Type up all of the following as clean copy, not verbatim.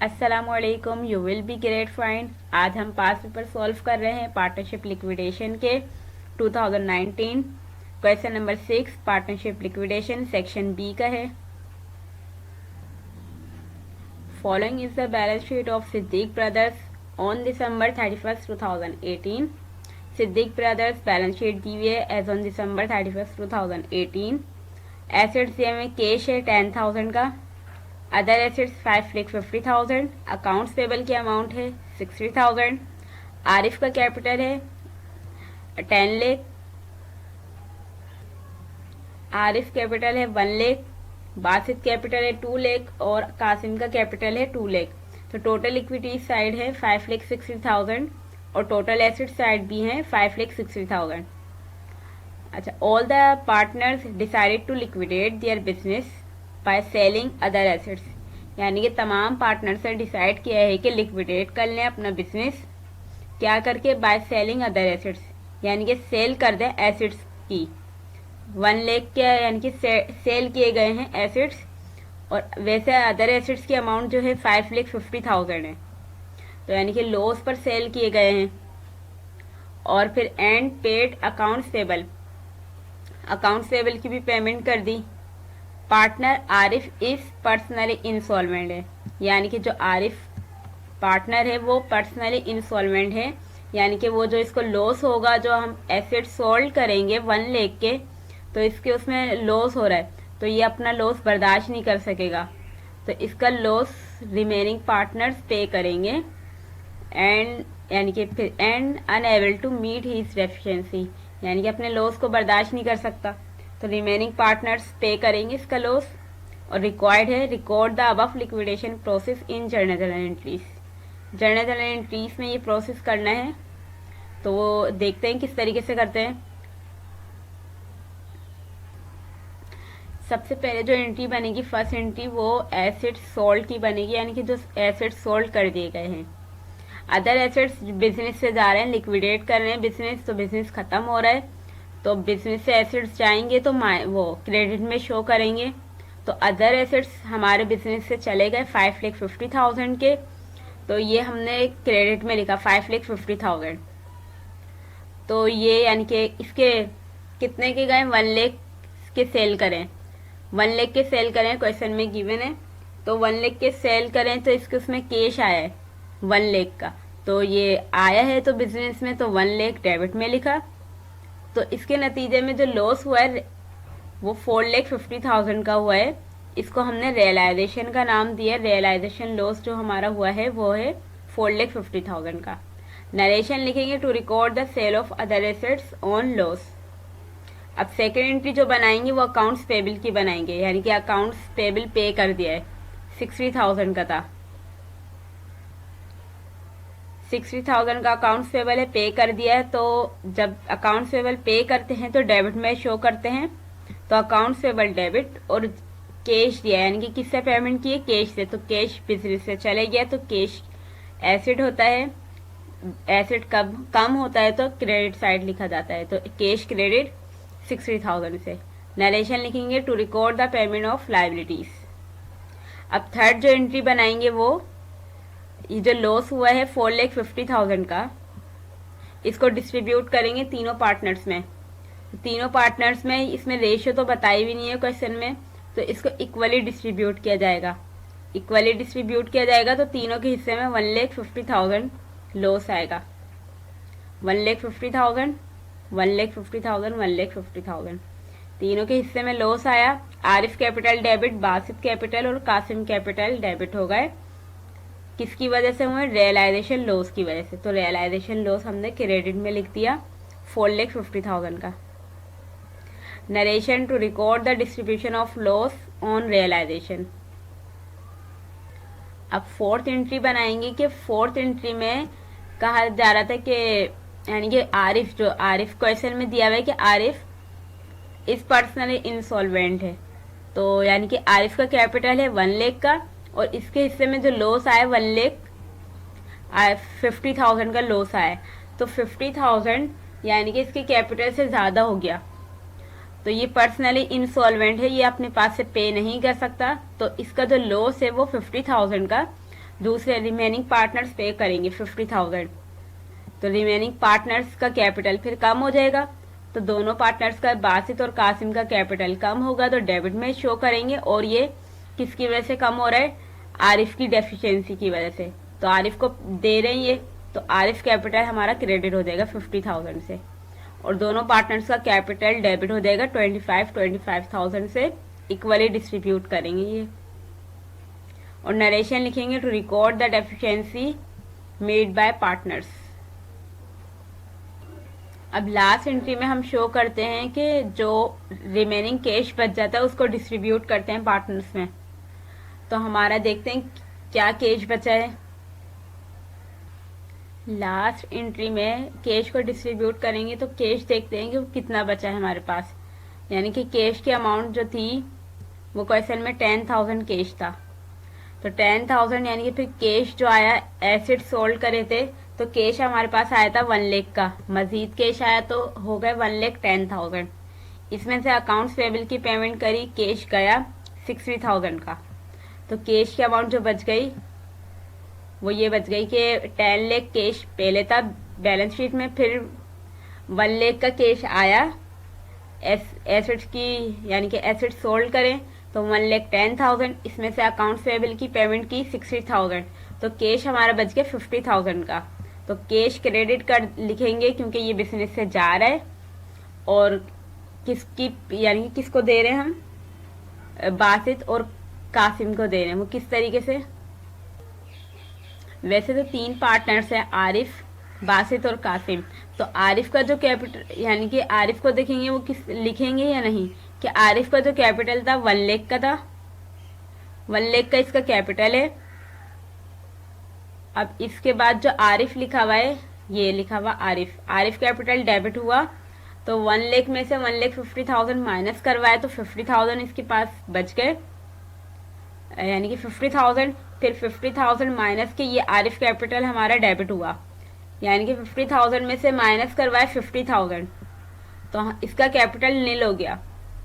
अस्सलामुअलैकुम, you will be great fine. आज हम पास पेपर सॉल्व कर रहे हैं पार्टनरशिप लिक्विडेशन के 2019। Question number 6 partnership liquidation section B का है। Following is the balance sheet of Siddique brothers on December 31st 2018। Siddique brothers balance sheet दी हुई है as on December 31st 2018। Assets दिए हुए कैश है 10,000 का, अदर एसेट्स 5,50,000, अकाउंट्स पेबल की अमाउंट है 60,000, आरिफ का कैपिटल है 10 लाख, आरिफ कैपिटल है 1 लाख, बासित कैपिटल है 2 लाख और कासिम का कैपिटल है 2 लाख। तो टोटल इक्विटी साइड है 5,60,000 और टोटल एसेट साइड भी है 5,60,000। अच्छा, all the partners decided to liquidate their business by selling other assets, यानी कि तमाम पार्टनर्स ने डिसाइड किया है कि लिक्विडेट कर लें अपना बिजनेस, क्या करके, बाय सेलिंग अदर एसेट्स, यानी कि सेल कर दें एसेट्स की। 1 लाख के यानी कि सेल किए गए हैं एसेट्स, और वैसे अदर एसेट्स की अमाउंट जो है 5,50,000 है, तो यानी कि लॉस पर सेल किए गए हैं। और फिर and paid accounts payable, accounts payable की भी पेमेंट कर दी। Partner Arif is personally insolvent है, यानी कि जो आरिफ पार्टनर है वो पर्सनली इंसॉल्वेंट है, यानी कि वो जो इसको लॉस होगा, जो हम एसेट सोल्ड करेंगे 1 लाख के, तो इसके उसमें लॉस हो रहा है, तो ये अपना लॉस बर्दाश्त नहीं कर सकेगा, तो इसका लॉस रिमेनिंग पार्टनर्स पे करेंगे। एंड यानी कि फिर and unable to meet his deficiency, यानी कि अपने लॉस को बर्दाश्त नहीं कर सकता, तो रिमेनिंग पार्टनर्स पे करेंगे इसका लॉस। और रिक्वायर्ड है record the above liquidation process in journal entries, journal entries में ये प्रोसेस करना है। तो वो देखते हैं किस तरीके से करते हैं। सबसे पहले जो एंट्री बनेगी, फर्स्ट एंट्री, वो एसेट सोल्ड की बनेगी, यानी कि जो एसेट सोल्ड कर दिए गए हैं। अदर एसेट्स बिजनेस से जा रहे हैं, लिक्विडेट कर रहे हैं बिजनेस, तो बिजनेस खत्म हो रहा है, तो बिजनेस से एसेट्स जाएंगे तो वो क्रेडिट में शो करेंगे। तो अदर एसेट्स हमारे बिजनेस से चले गए 5,50,000 के, तो ये हमने क्रेडिट में लिखा 5,50,000। तो ये यानी कि इसके कितने के गए, 1 लाख के सेल करें, 1 लाख के सेल करें, क्वेश्चन में गिवन है। तो 1 लाख के सेल करें तो इसके उसमें कैश आया है 1 लाख का, तो ये आया है तो बिजनेस में, तो 1 लाख डेबिट में लिखा। तो इसके नतीजे में जो लॉस हुआ है वो 4,50,000 का हुआ है, इसको हमने रियलाइजेशन का नाम दिया। रियलाइजेशन लॉस जो हमारा हुआ है वो है 4,50,000 का। नरेशन लिखेंगे to record the sale of other assets on loss. अब सेकेंड एंट्री जो बनाएंगे वो अकाउंट्स पेबल की बनाएंगे, यानी कि अकाउंट्स पेबल पे कर दिया है, 60,000 का था, 60,000 का अकाउंट्स पेबल है, पे कर दिया है। तो जब अकाउंट्स पेबल पे करते हैं तो डेबिट में शो करते हैं, तो अकाउंट्स पेबल डेबिट। और कैश दिया, यानी कि किससे पेमेंट किए, कैश से, तो कैश बिजनेस से चले गया, तो कैश एसेट होता है, एसेट कम होता है तो क्रेडिट साइड लिखा जाता है, तो कैश क्रेडिट 60,000 से। नरेशन लिखेंगे to record the payment of liabilities. अब थर्ड जो एंट्री बनाएंगे वो, ये जो लॉस हुआ है 4,50,000 का, इसको डिस्ट्रीब्यूट करेंगे तीनों पार्टनर्स में। तीनों पार्टनर्स में इसमें रेशियो तो बताई भी नहीं है क्वेश्चन में, तो इसको इक्वली डिस्ट्रीब्यूट किया जाएगा। इक्वली डिस्ट्रीब्यूट किया जाएगा तो तीनों के हिस्से में 1,50,000 लॉस आएगा, 1,50,000, 1,50,000, 1,50,000, तीनों के हिस्से में लॉस आया। Arif capital debit, Basit capital और कासिम कैपिटल डेबिट हो गए। किसकी वजह से हुए, रियलाइजेशन लॉस की वजह से, तो रियलाइजेशन लॉस हमने क्रेडिट में लिख दिया 4,50,000 का। Narration to record the distribution of loss on realisation. अब फोर्थ एंट्री बनाएंगे कि फोर्थ एंट्री में कहा जा रहा था कि यानी कि आरिफ, जो आरिफ क्वेश्चन में दिया हुआ है कि आरिफ इस पर्सनली इंसॉल्वेंट है, तो यानी कि आरिफ का कैपिटल है 1 लाख का, और इसके हिस्से में जो लॉस आया 1,50,000 का लॉस आया, तो 50,000 यानी कि इसके कैपिटल से ज़्यादा हो गया, तो ये पर्सनली इंसॉल्वेंट है, ये अपने पास से पे नहीं कर सकता, तो इसका जो लॉस है वो 50,000 का, दूसरे रिमेनिंग पार्टनर्स पे करेंगे 50,000। तो रिमेनिंग पार्टनर्स का कैपिटल फिर कम हो जाएगा, तो दोनों पार्टनर्स का, बासित और कासिम का कैपिटल कम होगा तो डेबिट में शो करेंगे। और ये किसकी वजह से कम हो रहा है? आरिफ की डेफिशिएंसी की वजह से। तो आरिफ को दे रहे हैं ये, तो आरिफ कैपिटल हमारा क्रेडिट हो जाएगा 50,000 से, और दोनों पार्टनर्स का कैपिटल डेबिट हो जाएगा 25,000 से। इक्वली डिस्ट्रीब्यूट करेंगे ये, और नरेशन लिखेंगे to record the deficiency made by partners. अब लास्ट एंट्री में हम शो करते हैं कि जो रिमेनिंग कैश बच जाता है उसको डिस्ट्रीब्यूट करते हैं पार्टनर्स में। तो हमारा देखते हैं क्या कैश बचा है। लास्ट एंट्री में कैश को डिस्ट्रीब्यूट करेंगे तो कैश देखते हैं कि कितना बचा है हमारे पास, यानी कि कैश की अमाउंट जो थी वो क्वेश्चन में 10,000 कैश था। तो 10,000 यानी कि फिर कैश जो आया, एसेट सोल्ड करे थे तो कैश हमारे पास आया था 1 लाख का, मजीद कैश आया तो हो गए 1,10,000। इसमें से अकाउंट्स पेबल की पेमेंट करी, कैश गया 60,000 का। तो कैश की अमाउंट जो बच गई वो ये बच गई कि 10 लाख कैश पहले था बैलेंस शीट में, फिर 1 लाख का कैश आया एसेट्स की, यानी कि एसेट सोल्ड करें तो 1,10,000, इसमें से अकाउंट्स पेबल की पेमेंट की 60,000, तो कैश हमारा बच गया 50,000 का। तो कैश क्रेडिट कर लिखेंगे क्योंकि ये बिजनेस से जा रहा है, और किसकी, यानी कि किसको दे रहे हैं हम? बासित और कासिम को दे रहे हैं। वो किस तरीके से? वैसे तो 3 पार्टनर्स हैं, आरिफ, बासित और कासिम। तो आरिफ का जो कैपिटल, यानी कि आरिफ को देखेंगे वो किस लिखेंगे या नहीं, कि आरिफ का जो कैपिटल था 1 लाख का था, 1 लाख का इसका कैपिटल है। अब इसके बाद जो आरिफ लिखा हुआ है, ये लिखा हुआ आरिफ, आरिफ कैपिटल डेबिट हुआ, तो 1 लाख में से 1,50,000 माइनस करवाए तो 50,000 इसके पास बच गए, यानी कि 50,000, फिर 50,000 माइनस के ये आरिफ कैपिटल हमारा डेबिट हुआ, यानी कि 50,000 में से माइनस करवाए 50,000, तो इसका कैपिटल नील हो गया।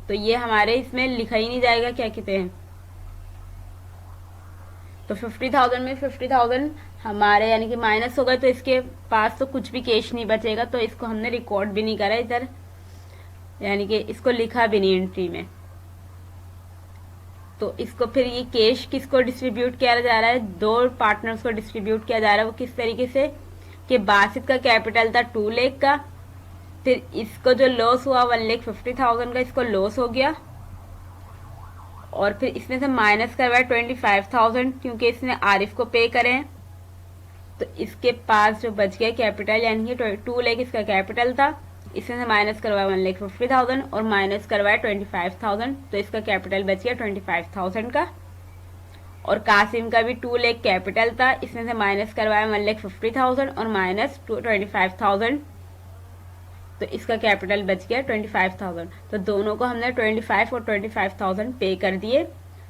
तो ये हमारे इसमें लिखा ही नहीं जाएगा, क्या कहते हैं। तो 50,000 में 50,000 हमारे यानी कि माइनस हो गए, तो इसके पास तो कुछ भी कैश नहीं बचेगा, तो इसको हमने रिकॉर्ड भी नहीं करा इधर, यानी कि इसको लिखा भी नहीं एंट्री में। तो इसको फिर ये कैश किसको डिस्ट्रीब्यूट किया जा रहा है? 2 पार्टनर्स को डिस्ट्रीब्यूट किया जा रहा है। वो किस तरीके से कि बासित का कैपिटल था 2 लाख का, फिर इसको जो लॉस हुआ 1,50,000 का, इसको लॉस हो गया, और फिर इसमें से माइनस करवाया 25,000 क्योंकि इसने आरिफ को पे करें, तो इसके पास जो बच गया कैपिटल, यानी कि 2 लाख इसका कैपिटल था, इसमें से माइनस करवाया 1,50,000 और माइनस करवाया 25,000, तो इसका कैपिटल बच गया 25,000 का। और कासिम का भी 2 लाख कैपिटल था, इसमें से माइनस करवाया 1,50,000 और माइनस 25,000, तो इसका कैपिटल बच गया 25,000। तो दोनों को हमने 25 और 25,000 पे कर दिए।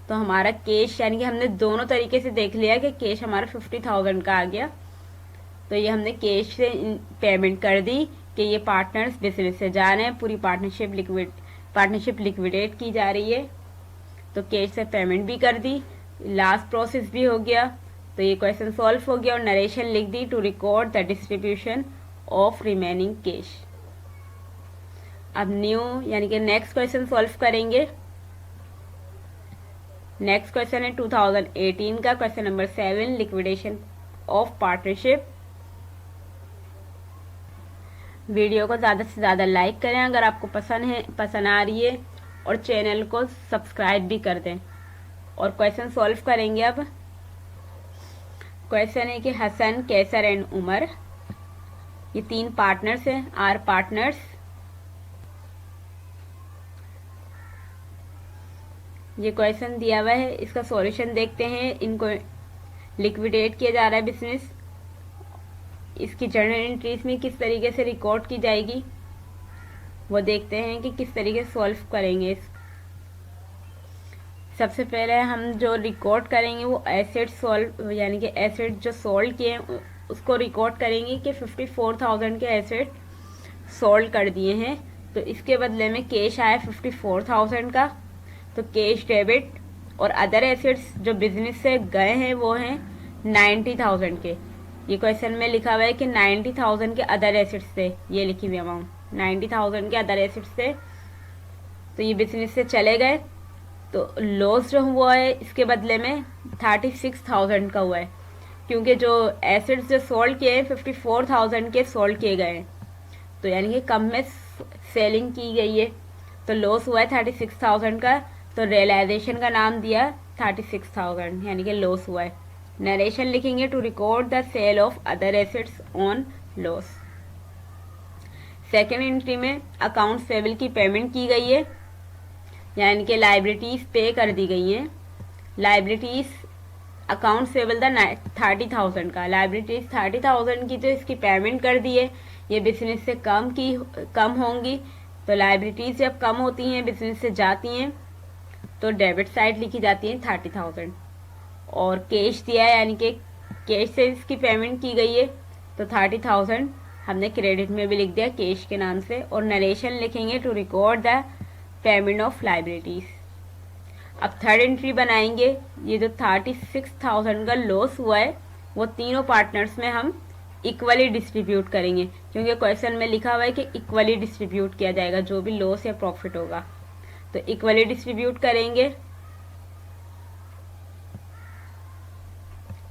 तो हमारा कैश, यानी कि हमने दोनों तरीके से देख लिया कि कैश हमारा 50,000 का आ गया, तो ये हमने कैश से पेमेंट कर दी कि ये पार्टनर्स बिजनेस से जा रहे हैं, पूरी पार्टनरशिप लिक्विडेट की जा रही है, तो कैश से पेमेंट भी कर दी, लास्ट प्रोसेस भी हो गया। तो ये क्वेश्चन सॉल्व हो गया और नरेशन लिख दी to record the distribution of remaining cash. अब न्यू यानी कि नेक्स्ट क्वेश्चन सॉल्व करेंगे। नेक्स्ट क्वेश्चन है 2018 का question number 7, liquidation of partnership. Video को ज़्यादा से ज़्यादा लाइक करें अगर आपको पसंद आ रही है, और चैनल को सब्सक्राइब भी कर दें। और क्वेश्चन सॉल्व करेंगे। अब क्वेश्चन है कि हसन, कैसर एंड उमर, ये 3 पार्टनर्स हैं, आर पार्टनर्स। ये क्वेश्चन दिया हुआ है, इसका सॉल्यूशन देखते हैं। इनको लिक्विडेट किया जा रहा है बिजनेस, इसकी जर्नल एंट्रीज में किस तरीके से रिकॉर्ड की जाएगी वो देखते हैं कि किस तरीके से सॉल्व करेंगे। सबसे पहले हम जो रिकॉर्ड करेंगे वो एसेट सॉल्व, यानी कि एसेट जो सोल्ड किए हैं उसको रिकॉर्ड करेंगे कि 54,000 के एसेट सोल्ड कर दिए हैं, तो इसके बदले में कैश आया 54,000 का, तो कैश डेबिट। और अदर एसेट्स जो बिजनेस से गए हैं वो हैं 90,000 के, ये क्वेश्चन में लिखा हुआ है कि 90,000 के अदर एसेट्स थे, ये लिखी हुई अमाउंट 90,000 के अदर एसेट्स थे, तो ये बिजनेस से चले गए, तो लॉस जो हुआ है इसके बदले में 36,000 का हुआ है, क्योंकि जो एसेट्स जो सोल्ड किए हैं 54,000 के सोल्ड किए गए हैं, तो यानी कि कम में सेलिंग की गई है, तो लॉस हुआ है 36,000 का, तो रियलाइजेशन का नाम दिया 36,000, यानी कि लॉस हुआ है। नरेशन लिखेंगे to record the sale of other assets on loss. Second entry में अकाउंट्स पेबल की पेमेंट की गई है, यानी कि लाइबिलिटीज पे कर दी गई हैं। लाइबिलिटीज अकाउंट्स पेबल था 30,000 का, लाइबिलिटीज 30,000 की, तो इसकी पेमेंट कर दी है, ये बिजनेस से कम होंगी, तो लाइबिलिटीज जब कम होती हैं बिजनेस से जाती हैं तो डेबिट साइड लिखी जाती है 30,000, और कैश दिया है यानी कि कैश से इसकी पेमेंट की गई है, तो 30,000 हमने क्रेडिट में भी लिख दिया कैश के नाम से। और नरेशन लिखेंगे to record the payment of liabilities. अब थर्ड एंट्री बनाएंगे, ये जो 36,000 का लॉस हुआ है वो तीनों पार्टनर्स में हम इक्वली डिस्ट्रीब्यूट करेंगे, क्योंकि क्वेश्चन में लिखा हुआ है कि इक्वली डिस्ट्रीब्यूट किया जाएगा जो भी लॉस या प्रॉफिट होगा, तो इक्वली डिस्ट्रीब्यूट करेंगे।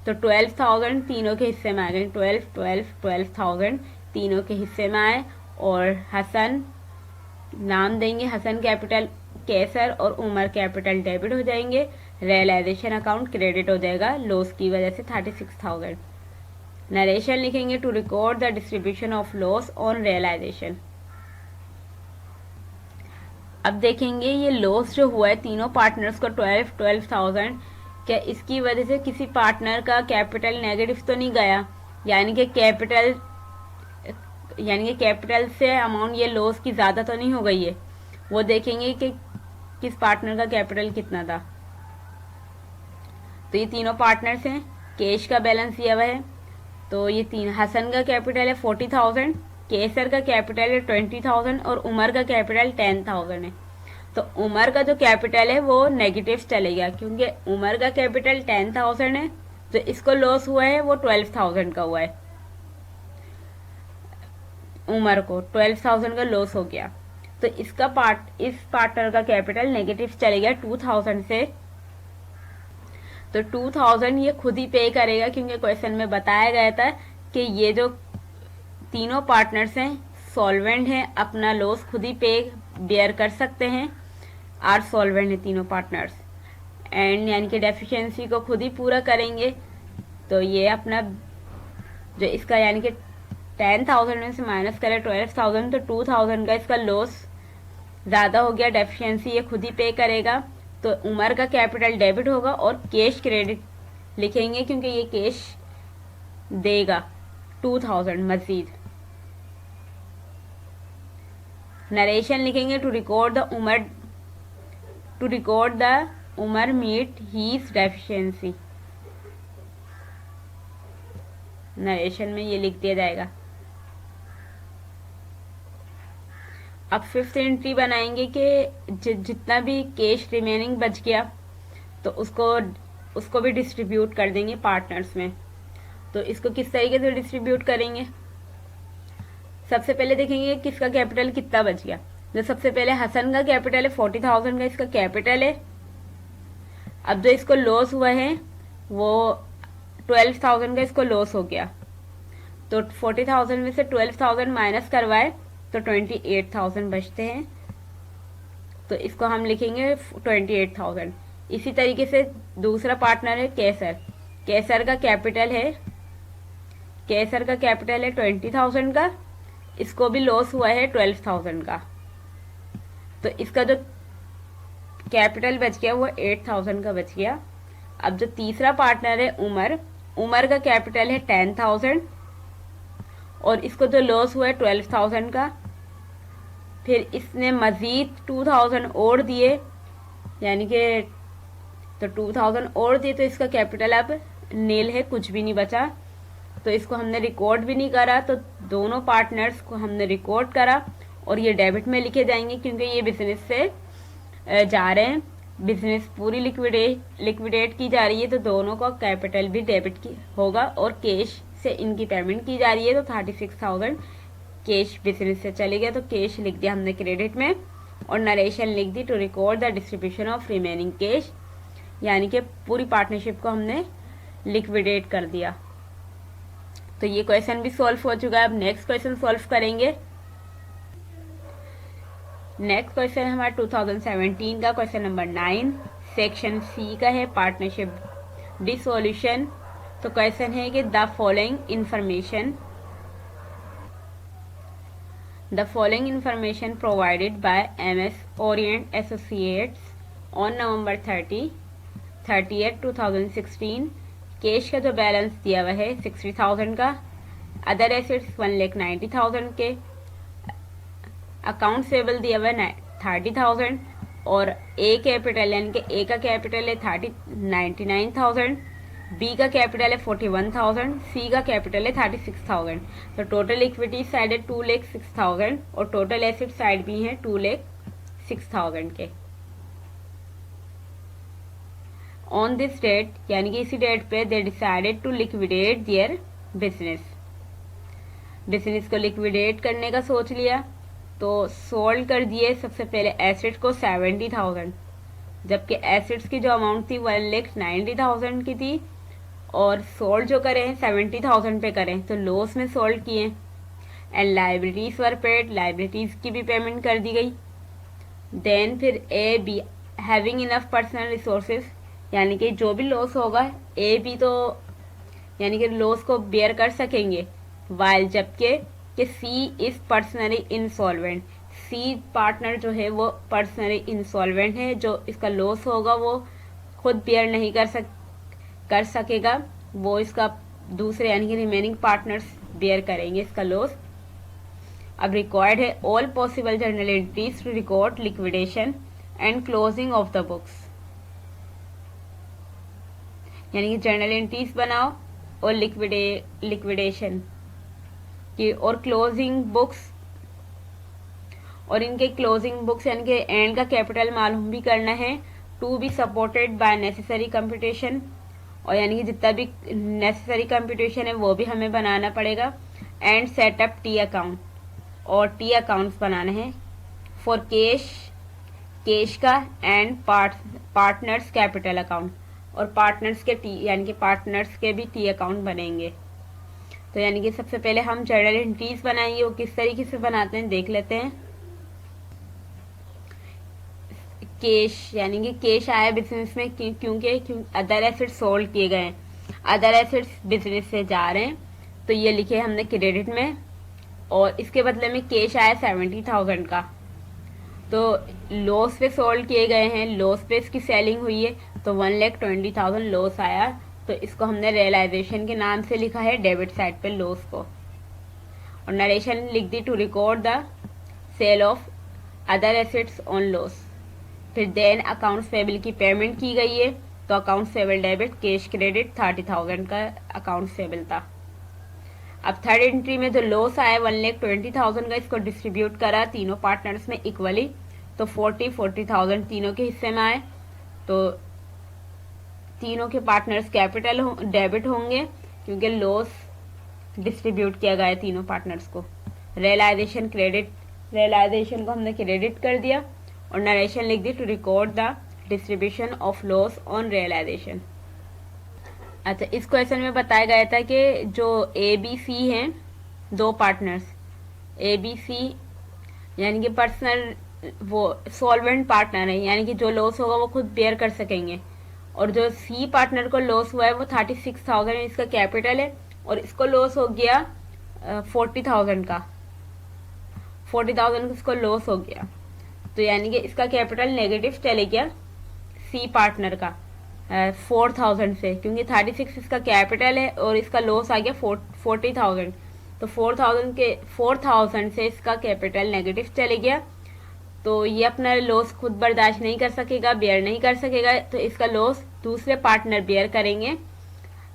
तो 12,000 तीनों के हिस्से में आ गए, 12,000 तीनों के हिस्से में आए, और हसन नाम देंगे हसन कैपिटल कैसर, और उमर कैपिटल डेबिट हो जाएंगे, रियलाइजेशन अकाउंट क्रेडिट हो जाएगा लॉस की वजह से 36,000। नरेशन लिखेंगे to record the distribution of loss on realisation. अब देखेंगे ये लॉस जो हुआ है तीनों पार्टनर्स को 12,000, क्या इसकी वजह से किसी पार्टनर का कैपिटल नेगेटिव तो नहीं गया, यानी कि कैपिटल से अमाउंट ये लॉस की ज़्यादा तो नहीं हो गई है, वो देखेंगे कि किस पार्टनर का कैपिटल कितना था। तो ये तीनों पार्टनर्स हैं, कैश का बैलेंस दिया हुआ है, तो ये हसन का कैपिटल है 40,000, केसर का कैपिटल है 20,000, और उमर का कैपिटल 10,000 है। तो उमर का जो कैपिटल है वो नेगेटिव चलेगा, क्योंकि उमर का कैपिटल 10,000 है, तो इसको लॉस हुआ है वो 12,000 का हुआ है, उमर को 12,000 का लॉस हो गया, तो इस पार्टनर का कैपिटल नेगेटिव चलेगा 2,000 से, तो 2,000 ये खुद ही पे करेगा, क्योंकि क्वेश्चन में बताया गया था कि ये जो तीनों पार्टनर्स हैं सॉल्वेंट हैं, अपना लॉस खुद ही बेयर कर सकते हैं, आर सॉल्वेंट है तीनों पार्टनर्स, एंड यानी कि डेफिशिएंसी को खुद ही पूरा करेंगे, तो ये अपना जो इसका यानी कि 10,000 में से माइनस करें 12,000, तो 2,000 का इसका लॉस ज़्यादा हो गया, डेफिशिएंसी ये खुद ही पे करेगा, तो उमर का कैपिटल डेबिट होगा, और कैश क्रेडिट लिखेंगे क्योंकि ये कैश देगा 2,000 मजीद। नरेशन लिखेंगे to record the Umar meet his deficiency. Narration में ये लिख दिया जाएगा। अब फिफ्थ एंट्री बनाएंगे कि जितना भी कैश रिमेनिंग बच गया तो उसको भी डिस्ट्रीब्यूट कर देंगे पार्टनर्स में। तो इसको किस तरीके से डिस्ट्रीब्यूट करेंगे, सबसे पहले देखेंगे किसका कैपिटल कितना बच गया। जो सबसे पहले हसन का कैपिटल है 40,000 का इसका कैपिटल है। अब जो इसको लॉस हुआ है वो 12,000 का इसको लॉस हो गया, तो 40,000 में से 12,000 माइनस करवाए तो 28,000 बचते हैं, तो इसको हम लिखेंगे 28,000। इसी तरीके से दूसरा पार्टनर है केसर। केसर का कैपिटल है 20,000 का, इसको भी लॉस हुआ है 12,000 का, तो इसका जो कैपिटल बच गया वो 8,000 का बच गया। अब जो तीसरा पार्टनर है उमर का कैपिटल है 10,000 और इसको जो लॉस हुआ है 12,000 का, फिर इसने मजीद 2,000 और दिए, यानी कि तो 2,000 और दिए, तो इसका कैपिटल अब नील है, कुछ भी नहीं बचा, तो इसको हमने रिकॉर्ड भी नहीं करा, तो दोनों पार्टनर्स को हमने रिकॉर्ड करा और ये डेबिट में लिखे जाएंगे क्योंकि ये बिजनेस से जा रहे हैं। बिजनेस पूरी लिक्विडेट की जा रही है तो दोनों का कैपिटल भी डेबिट की होगा और कैश से इनकी पेमेंट की जा रही है तो 36,000 कैश बिजनेस से चले गया तो कैश लिख दिया हमने क्रेडिट में और नरेशन लिख दी to record the distribution of remaining cash, यानी कि पूरी पार्टनरशिप को हमने लिक्विडेट कर दिया। तो ये क्वेश्चन भी सॉल्व हो चुका है। अब नेक्स्ट क्वेश्चन सॉल्व करेंगे। नेक्स्ट क्वेश्चन हमारा 2017 का क्वेश्चन नंबर 9 सेक्शन सी का है, पार्टनरशिप डिसोल्यूशन। तो क्वेश्चन है कि the following information provided by MS Orient Associates on November 30th 2016। Cash का जो बैलेंस दिया हुआ है 60,000 का, अदर एसेट्स 1,90,000 के, अकाउंट पेबल दिया हुआ है 30,000 और ए कैपिटल यानी कि ए का कैपिटल है 99,000, बी का कैपिटल है 41,000, सी का कैपिटल है 36,000। तो टोटल इक्विटी साइड है 2,06,000 और टोटल एसेट साइड भी है 2,06,000 के। ऑन दिस डेट यानी कि इसी डेट पे they decided to liquidate their business को लिक्विडेट करने का सोच लिया तो सोल्ड कर दिए सबसे पहले एसेट को 70,000, जबकि एसेट्स की जो अमाउंट थी 1,90,000 की थी और सोल्ड जो करें 70,000 पे करें तो लॉस में सोल्ड किए। And liabilities were paid, liabilities की भी पेमेंट कर दी गई। देन फिर A be having enough personal resources, यानी कि जो भी लॉस होगा ए बी तो यानी कि लॉस को बेयर कर सकेंगे, वाइल जबकि C is personally insolvent, C partner जो है वो पर्सनली इंसॉल्वेंट है, जो इसका लॉस होगा वो खुद बेयर नहीं कर सकेगा, वो इसका दूसरे यानी कि रिमेनिंग पार्टनर्स बेयर करेंगे इसका लॉस। अब रिक्वायर्ड है all possible journal entries to record liquidation and closing of the books, यानी कि जर्नल एंट्रीज बनाओ और लिक्विडेशन की और क्लोजिंग बुक्स, और इनके क्लोजिंग बुक्स यानी कि एंड का कैपिटल मालूम भी करना है। To be supported by necessary computation, और यानी कि जितना भी नेसेसरी कंप्यूटेशन है वो भी हमें बनाना पड़ेगा। एंड सेटअप टी अकाउंट, और टी अकाउंट्स बनाना है फॉर कैश का एंड पार्टनर्स कैपिटल अकाउंट, और पार्टनर्स के टी यानी कि पार्टनर्स के भी टी अकाउंट बनेंगे। तो यानी कि सबसे पहले हम जर्नल एंट्रीज बनाएंगे, वो किस तरीके से बनाते हैं देख लेते हैं। कैश यानी कि कैश आया बिजनेस में क्योंकि अदर एसेट्स सोल्ड किए गए हैं, अदर एसेट्स बिजनेस से जा रहे हैं तो ये लिखे हमने क्रेडिट में, और इसके बदले में कैश आया 70,000 का, तो लॉस पे सोल्ड किए गए हैं, लॉस पे इसकी सेलिंग हुई है तो 1,20,000 लॉस आया, तो इसको हमने रियलाइजेशन के नाम से लिखा है डेबिट साइड पे लॉस को, और नरेशन लिख दी to record the sale of other assets on loss. फिर देन अकाउंट्स पेबल की पेमेंट की गई है तो accounts payable debit, cash credit 30,000 का अकाउंट्स पेबल था। अब थर्ड एंट्री में जो लॉस आया 1,20,000 का, इसको डिस्ट्रीब्यूट करा तीनों पार्टनर्स में इक्वली, तो 40,000 तीनों के हिस्से में आए, तो तीनों के पार्टनर्स कैपिटल डेबिट होंगे क्योंकि लॉस डिस्ट्रीब्यूट किया गया है तीनों पार्टनर्स को। रियलाइजेशन को हमने क्रेडिट कर दिया और नरेशन लिख दी to record the distribution of loss on realization. अच्छा, इस क्वेश्चन में बताया गया था कि जो ABC हैं दो पार्टनर्स, ABC यानी कि पर्सनल वो सॉल्वेंट पार्टनर है, यानी कि जो लॉस होगा वो खुद बेयर कर सकेंगे, और जो C पार्टनर को लॉस हुआ है वो 36,000 इसका कैपिटल है और इसको लॉस हो गया 40,000 का, 40,000 इसको लॉस हो गया, तो यानी कि इसका कैपिटल नेगेटिव चले गया C पार्टनर का 4,000 से, क्योंकि 36 इसका कैपिटल है और इसका लॉस आ गया 40,000, तो 4,000 से इसका कैपिटल नेगेटिव चले गया, तो ये अपना लॉस खुद बर्दाश्त नहीं कर सकेगा, बेयर नहीं कर सकेगा, तो इसका लॉस दूसरे पार्टनर बेयर करेंगे,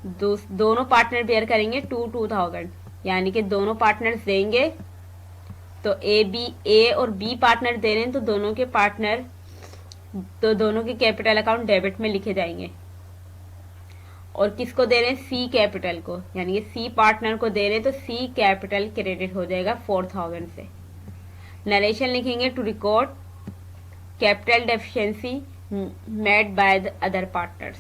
दोनों पार्टनर बेयर करेंगे 2,000, यानी कि दोनों पार्टनर्स देंगे, तो ए और बी पार्टनर दे रहे हैं तो दोनों के पार्टनर तो दोनों के कैपिटल अकाउंट डेबिट में लिखे जाएंगे। और किसको दे रहे हैं, सी कैपिटल को, यानी कि सी पार्टनर को दे रहे हैं, तो सी कैपिटल क्रेडिट हो जाएगा 4000 से। नरेशन लिखेंगे to record capital deficiency made by the other partners.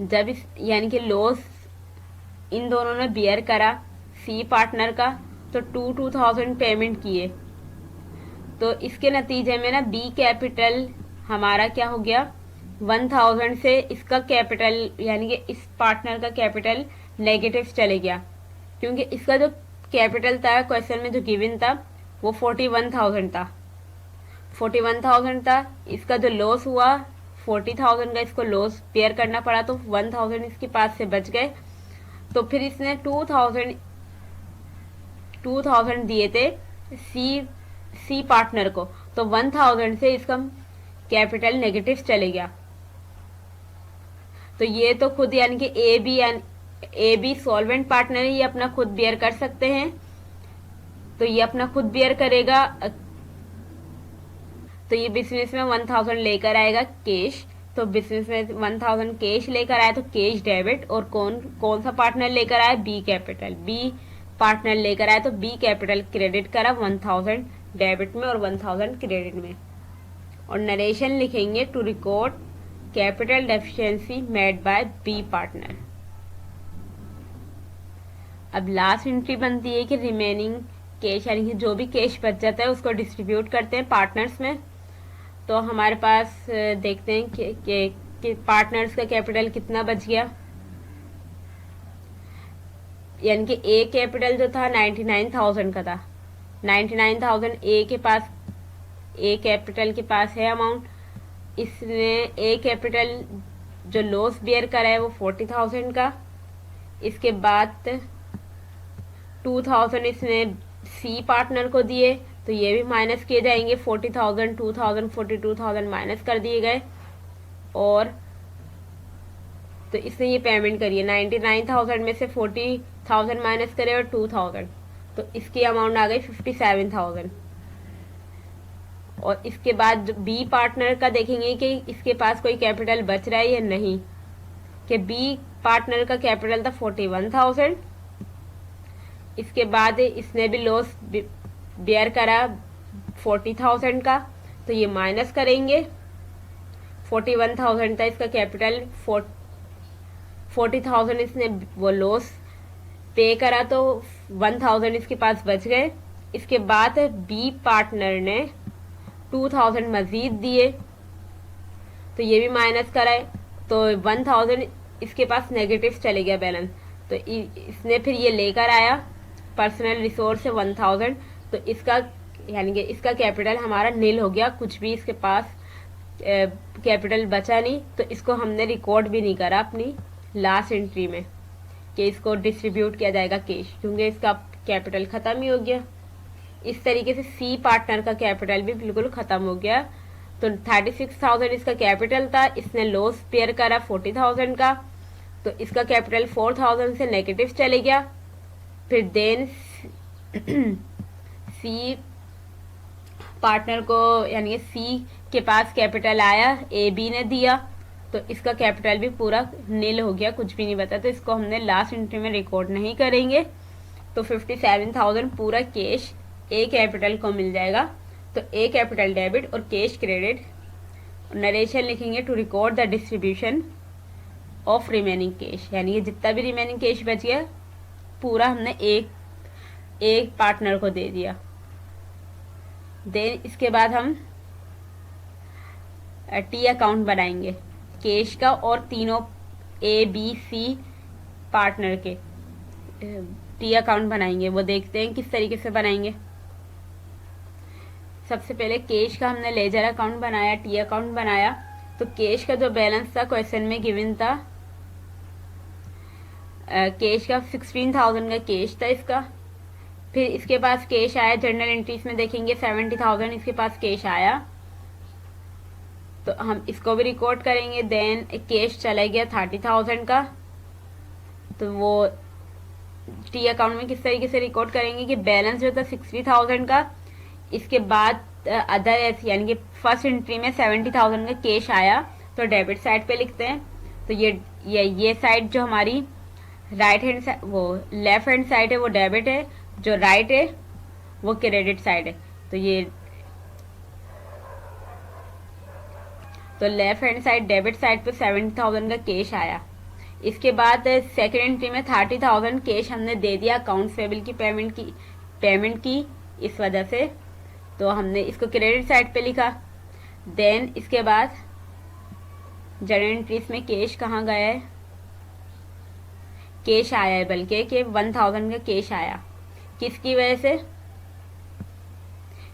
जब इस यानी कि लॉस इन दोनों ने बियर करा सी पार्टनर का, तो 2000 पेमेंट किए, तो इसके नतीजे में ना बी कैपिटल हमारा क्या हो गया, 1000 से इसका कैपिटल यानी कि इस पार्टनर का कैपिटल नेगेटिव चले गया, क्योंकि इसका जो कैपिटल था क्वेश्चन में जो गिवन था वो 41,000 था, 41,000 था। इसका जो लॉस हुआ 40,000 का इसको लॉस बेयर करना पड़ा, तो 1000 इसके पास से बच गए। तो फिर इसने 2000 दिए थे सी पार्टनर को, तो 1000 से इसका कैपिटल नेगेटिव चले गया। तो ये तो खुद यानी कि ए बी सॉल्वेंट पार्टनर ही अपना खुद बियर कर सकते हैं, तो ये अपना खुद बियर करेगा। तो ये बिजनेस में 1000 लेकर आएगा कैश, तो बिजनेस में 1000 कैश लेकर आया, तो कैश डेबिट। और कौन सा पार्टनर लेकर आया, बी कैपिटल, बी पार्टनर लेकर आया, तो बी कैपिटल क्रेडिट करा 1000 डेबिट में और 1000 क्रेडिट में। और नरेशन लिखेंगे to record capital deficiency made by B partner. अब लास्ट एंट्री बनती है कि रिमेनिंग कैश, यानी कि जो भी कैश बच जाता है उसको डिस्ट्रीब्यूट करते हैं पार्टनर्स में। तो हमारे पास देखते हैं कि पार्टनर्स का कैपिटल कितना बच गया, यानी कि ए कैपिटल जो था 99,000 का था, 99,000 ए कैपिटल के पास है अमाउंट। इसने ए कैपिटल जो लॉस बियर करा है वो 40,000 का। इसके बाद 2000 इसने सी पार्टनर को दिए, तो ये भी माइनस किए जाएंगे, 40,000 2000 42,000 माइनस कर दिए गए। और तो इसने ये पेमेंट करी है, 99,000 में से 40,000 माइनस करे और 2000, तो इसकी अमाउंट आ गई 57,000। और इसके बाद बी पार्टनर का देखेंगे कि इसके पास कोई कैपिटल बच रहा है या नहीं, कि बी पार्टनर का कैपिटल था 41,000। इसके बाद इसने भी लॉस बेयर करा 40,000 का, तो ये माइनस करेंगे, 41,000 था इसका कैपिटल, 40,000 इसने वो लॉस पे करा, तो 1000 इसके पास बच गए। इसके बाद बी पार्टनर ने 2000 मजीद दिए, तो ये भी माइनस कराए, तो 1000 इसके पास नेगेटिव चले गया बैलेंस। तो इसने फिर ये लेकर आया पर्सनल रिसोर्स से 1000, तो इसका यानी कि इसका कैपिटल हमारा नील हो गया, कुछ भी इसके पास कैपिटल बचा नहीं। तो इसको हमने रिकॉर्ड भी नहीं करा अपनी लास्ट एंट्री में कि इसको डिस्ट्रीब्यूट किया जाएगा कैश, क्योंकि इसका कैपिटल ख़त्म ही हो गया। इस तरीके से सी पार्टनर का कैपिटल भी बिल्कुल ख़त्म हो गया। तो 36,000 इसका कैपिटल था, इसने लॉस बेयर करा 40,000 का, तो इसका कैपिटल 4,000 से नेगेटिव चले गया। फिर देन सी पार्टनर को यानी कि सी के पास कैपिटल आया, ए बी ने दिया, तो इसका कैपिटल भी पूरा नील हो गया, कुछ भी नहीं बता, तो इसको हमने लास्ट एंट्री में रिकॉर्ड नहीं करेंगे। तो 57,000 पूरा कैश ए कैपिटल को मिल जाएगा। तो ए कैपिटल डेबिट और कैश क्रेडिट। नरेशन लिखेंगे to record the distribution of remaining cash, यानी कि जितना भी रिमेनिंग कैश बच गया पूरा हमने एक पार्टनर को दे दिया। देन इसके बाद हम टी अकाउंट बनाएंगे कैश का, और तीनों ए बी सी पार्टनर के टी अकाउंट बनाएंगे। वो देखते हैं किस तरीके से बनाएंगे। सबसे पहले कैश का हमने लेजर अकाउंट बनाया, टी अकाउंट बनाया। तो कैश का जो बैलेंस था क्वेश्चन में गिवन था, कैश का 16,000 का कैश था इसका। फिर इसके पास कैश आया, जर्नल एंट्रीज में देखेंगे 70,000 इसके पास कैश आया, तो हम इसको भी रिकॉर्ड करेंगे। देन कैश चला गया 30,000 का, तो वो टी अकाउंट में किस तरीके से रिकॉर्ड करेंगे कि बैलेंस जो था 60,000 का, इसके बाद अदर यानी कि फर्स्ट एंट्री में 70,000 का कैश आया, तो डेबिट साइड पे लिखते हैं। तो ये साइड जो हमारी राइट हैंड साइड, वो लेफ्ट हैंड साइड है वो डेबिट है, जो राइट है वो क्रेडिट साइड है। तो left hand side debit side पे 70,000 का कैश आया। इसके बाद सेकेंड एंट्री में 30,000 कैश हमने दे दिया अकाउंट्स पेबल की पेमेंट की इस वजह से, तो हमने इसको क्रेडिट साइड पे लिखा। देन इसके बाद जर्नल एंट्रीज में कैश कहाँ गया है, कैश आया है बल्कि कि 1,000 का कैश आया। किसकी वजह से,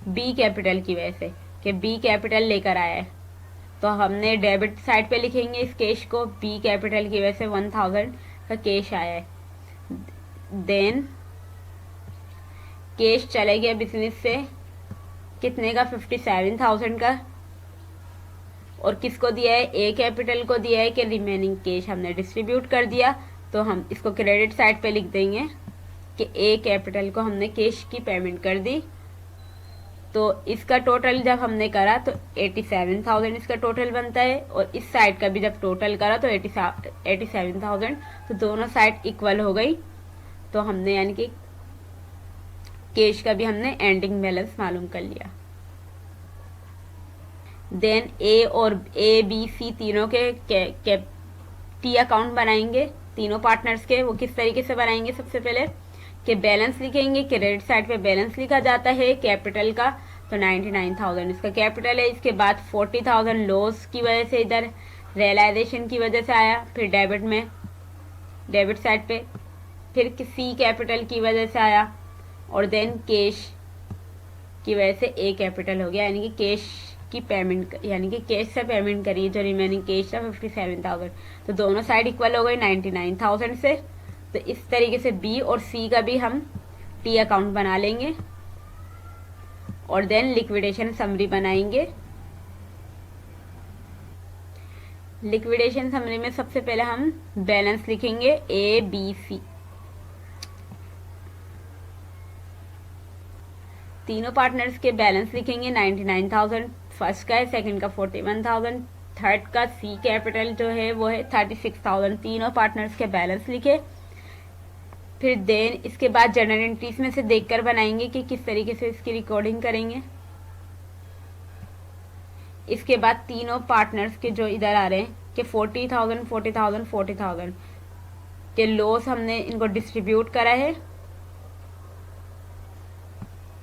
बी कैपिटल की वजह से, कि बी कैपिटल लेकर आया है। तो हमने डेबिट साइड पे लिखेंगे इस कैश को, बी कैपिटल की वजह से 1,000 का कैश आया है। देन कैश चले गया बिजनेस से कितने का, 57,000 का, और किसको दिया है, ए कैपिटल को दिया है कि रिमेनिंग कैश हमने डिस्ट्रीब्यूट कर दिया। तो हम इसको क्रेडिट साइड पे लिख देंगे कि ए कैपिटल को हमने कैश की पेमेंट कर दी। तो इसका टोटल जब हमने करा तो 87,000 इसका टोटल बनता है, और इस साइड का भी जब टोटल करा तो 87,000, तो दोनों साइड इक्वल हो गई। तो हमने यानी कि कैश का भी हमने एंडिंग बैलेंस मालूम कर लिया। देन ए बी सी तीनों के टी अकाउंट बनाएंगे, तीनों पार्टनर्स के। वो किस तरीके से बनाएंगे, सबसे पहले कि बैलेंस लिखेंगे, क्रेडिट साइड पे बैलेंस लिखा जाता है कैपिटल का, तो 99,000 इसका कैपिटल है। इसके बाद 40,000 लॉस की वजह से इधर रियलाइजेशन की वजह से आया, फिर डेबिट साइड पे, फिर सी कैपिटल की वजह से आया, और देन कैश की वजह से ए कैपिटल हो गया, यानी कि कैश की पेमेंट, यानी कि कैश से पेमेंट करिए जो रिमेनिंग कैश था 57,000। तो दोनों साइड इक्वल हो गई 99,000 से। तो इस तरीके से बी और सी का भी हम टी अकाउंट बना लेंगे, और देन लिक्विडेशन समरी बनाएंगे। लिक्विडेशन समरी में सबसे पहले हम बैलेंस लिखेंगे ए बी सी, तीनों पार्टनर्स के बैलेंस लिखेंगे। 99,000 फर्स्ट का है, सेकंड का 41,000, थर्ड का सी कैपिटल जो है वो है 36,000। तीनों पार्टनर्स के बैलेंस लिखे। फिर देन इसके बाद जर्नल एंट्रीज में से देखकर बनाएंगे कि किस तरीके से इसकी रिकॉर्डिंग करेंगे। इसके बाद तीनों पार्टनर्स के जो इधर आ रहे हैं कि 40,000 40,000 40,000 के लॉस हमने इनको डिस्ट्रीब्यूट करा है,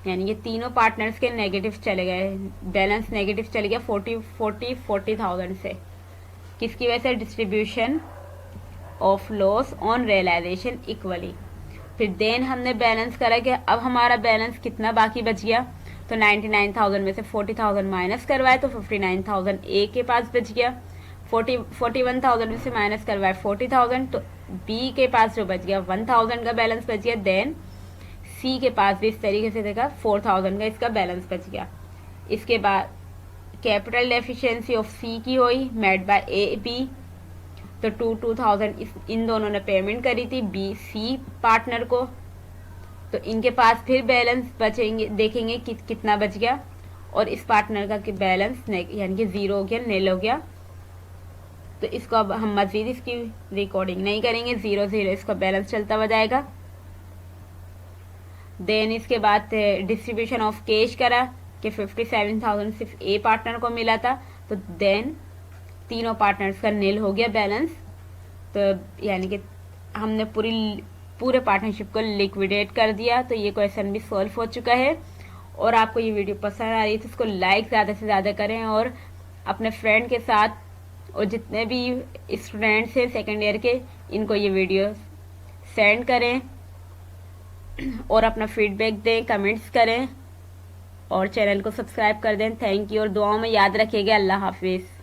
यानी कि तीनों पार्टनर्स के नेगेटिव चले गए, बैलेंस नेगेटिव चले गया 40,000 से। किसकी वजह से, distribution of loss on realisation equally. फिर देन हमने बैलेंस करा कि अब हमारा बैलेंस कितना बाकी बच गया, तो 99,000 में से 40,000 माइनस करवाए तो 59,000 ए के पास बच गया, 41,000 में से माइनस करवाए 40,000, तो बी के पास जो बच गया 1,000 का बैलेंस बच गया। देन सी के पास भी इस तरीके से देखा 4,000 का इसका बैलेंस बच गया। इसके बाद कैपिटल एफिशिएंसी ऑफ सी की हुई मेड बाय ए बी, तो 2,000 इन दोनों ने पेमेंट करी थी बी सी पार्टनर को, तो इनके पास फिर बैलेंस बचेंगे, देखेंगे कितना बच गया, और इस पार्टनर का बैलेंस यानी कि 0 हो गया, नील हो गया। तो इसको अब हम मजीद इसकी रिकॉर्डिंग नहीं करेंगे, 0 इसका बैलेंस चलता हुआ जाएगा। देन इसके बाद डिस्ट्रीब्यूशन ऑफ कैश करा कि 57,000 सिर्फ ए पार्टनर को मिला था, तो देन तीनों पार्टनर्स का नील हो गया बैलेंस। तो यानी कि हमने पूरे पार्टनरशिप को लिक्विडेट कर दिया। तो ये क्वेश्चन भी सॉल्व हो चुका है। और आपको ये वीडियो पसंद आ रही है तो इसको लाइक ज़्यादा से ज़्यादा करें, और अपने फ्रेंड के साथ और जितने भी स्टूडेंट्स हैं सेकेंड ईयर के, इनको ये वीडियो सेंड करें और अपना फीडबैक दें, कमेंट्स करें, और चैनल को सब्सक्राइब कर दें। थैंक यू, और दुआओं में याद रखिएगा। अल्लाह हाफिज़।